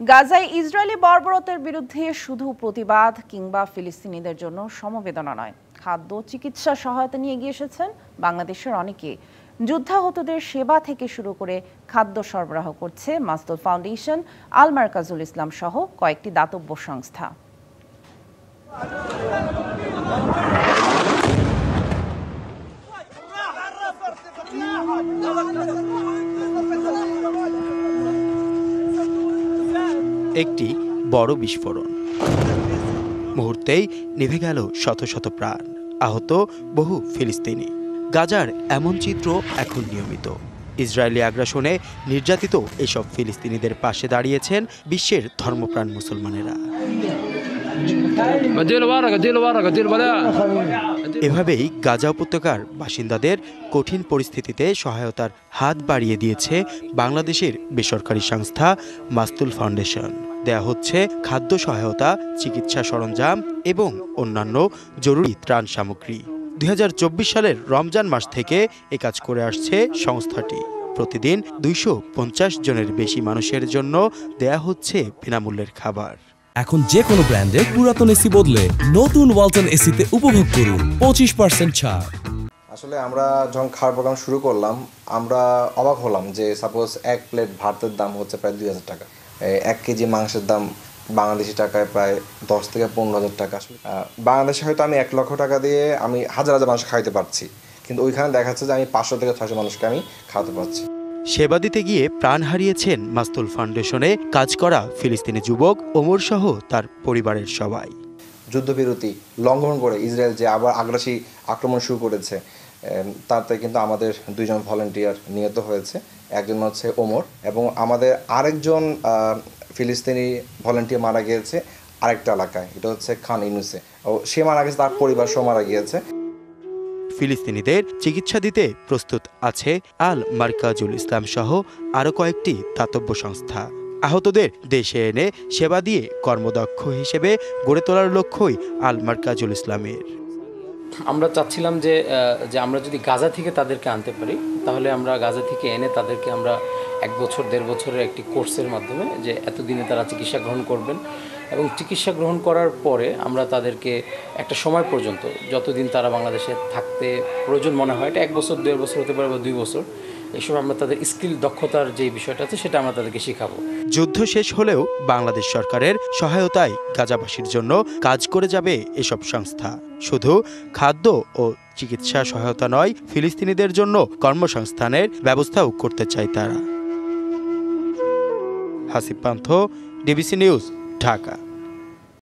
গাজায় ইসরায়েলি বর্বরতার বিরুদ্ধে শুধু প্রতিবাদ কিংবা ফিলিস্তিনিদের জন্য সমবেদনা নয়, খাদ্য চিকিৎসা সহায়তা নিয়ে এগিয়ে এসেছেন বাংলাদেশের অনেকে। যুদ্ধাহতদের সেবা থেকে শুরু করে খাদ্য সরবরাহ করছে মাসতুল ফাউন্ডেশন, আল মারকাজুল ইসলাম সহ কয়েকটি দাতব্য সংস্থা। একটি বড় বিস্ফোরণ, মুহূর্তেই নিভে গেল শত শত প্রাণ, আহত বহু ফিলিস্তিনি। গাজার এমন চিত্র এখন নিয়মিত। ইসরায়েলি আগ্রাসনে নির্যাতিত এসব ফিলিস্তিনিদের পাশে দাঁড়িয়েছেন বিশ্বের ধর্মপ্রাণ মুসলমানেরা। এভাবেই গাজা উপত্যকার বাসিন্দাদের কঠিন পরিস্থিতিতে সহায়তার হাত বাড়িয়ে দিয়েছে বাংলাদেশের বেসরকারি সংস্থা মাসতুল ফাউন্ডেশন। দেয়া হচ্ছে খাদ্য সহায়তা, চিকিৎসা সরঞ্জাম এবং অন্যান্য জরুরি ত্রাণ সামগ্রী। 2024 সালের রমজান মাস থেকে এ কাজ করে আসছে সংস্থাটি। প্রতিদিন 250 জনের বেশি মানুষের জন্য দেয়া হচ্ছে বিনামূল্যের খাবার। এখন যে কোনো ব্র্যান্ডের পুরাতন এসি বদলে নতুন ওয়ালটন এসিতে উপভোগ করুন 25% ছাড়। আসলে আমরা যখন খাওয়ার প্রোগ্রাম শুরু করলাম, আমরা অবাক হলাম যে সাপোজ এক প্লেট ভাতের দাম হচ্ছে প্রায় 2000 টাকা, 1 কেজি মাংসের দাম বাংলাদেশি টাকায় প্রায় 10 থেকে 15,000 টাকা। বাংলাদেশে হয়তো আমি 1 লক্ষ টাকা দিয়ে আমি হাজার হাজার মানুষ খাওয়াতে পারছি, কিন্তু ওইখানে দেখা যাচ্ছে যে আমি 500 থেকে 600 মানুষকে আমি খাওয়াতে পারছি। সেবা দিতে গিয়ে প্রাণ হারিয়েছেন মাসতুল ফাউন্ডেশনে কাজ করা ফিলিস্তিনি যুবক ওমর সহ তার পরিবারের সবাই। যুদ্ধবিরতি লঙ্ঘন করে ইসরায়েল যে আবার আগ্রাসী আক্রমণ শুরু করেছে, তাতে কিন্তু আমাদের 2 জন ভলান্টিয়ার নিহত হয়েছে। একজন হচ্ছে ওমর এবং আমাদের আরেকজন ফিলিস্তিনি ভলান্টিয়ার মারা গিয়েছে আরেকটা এলাকায়, এটা হচ্ছে খান ইউনুসে। সে মারা গেছে, তার পরিবার সহ মারা গিয়েছে। ফিলিস্তিনিদের চিকিৎসা দিতে প্রস্তুত আছে আল মারকাজুল ইসলাম সহ আরও কয়েকটি দাতব্য সংস্থা। আহতদের দেশে এনে সেবা দিয়ে কর্মদক্ষ হিসেবে গড়ে তোলার লক্ষ্যই আল মারকাজুল ইসলামের। আমরা চাচ্ছিলাম যে আমরা যদি গাজা থেকে তাদেরকে আনতে পারি, তাহলে আমরা গাজা থেকে এনে তাদেরকে আমরা 1 বছর 1.5 বছরের একটি কোর্সের মাধ্যমে যে এতদিনে তারা চিকিৎসা গ্রহণ করবেন এবং চিকিৎসা গ্রহণ করার পরে আমরা তাদেরকে একটা সময় পর্যন্ত, যতদিন তারা বাংলাদেশে থাকতে প্রয়োজন মনে হয়, এটা 1 বছর 1.5 বছর হতে পারে বা 2 বছর, এই সময় আমরা তাদের স্কিল দক্ষতার যে বিষয়টা আছে সেটা আমরা তাদেরকে শেখাবো। যুদ্ধ শেষ হলেও বাংলাদেশ সরকারের সহায়তায় গাজাবাসীর জন্য কাজ করে যাবে এসব সংস্থা। শুধু খাদ্য ও চিকিৎসা সহায়তা নয়, ফিলিস্তিনিদের জন্য কর্মসংস্থানের ব্যবস্থাও করতে চায় তারা। হাসিব পান্থ, ডিবিসি নিউজ, ঢাকা।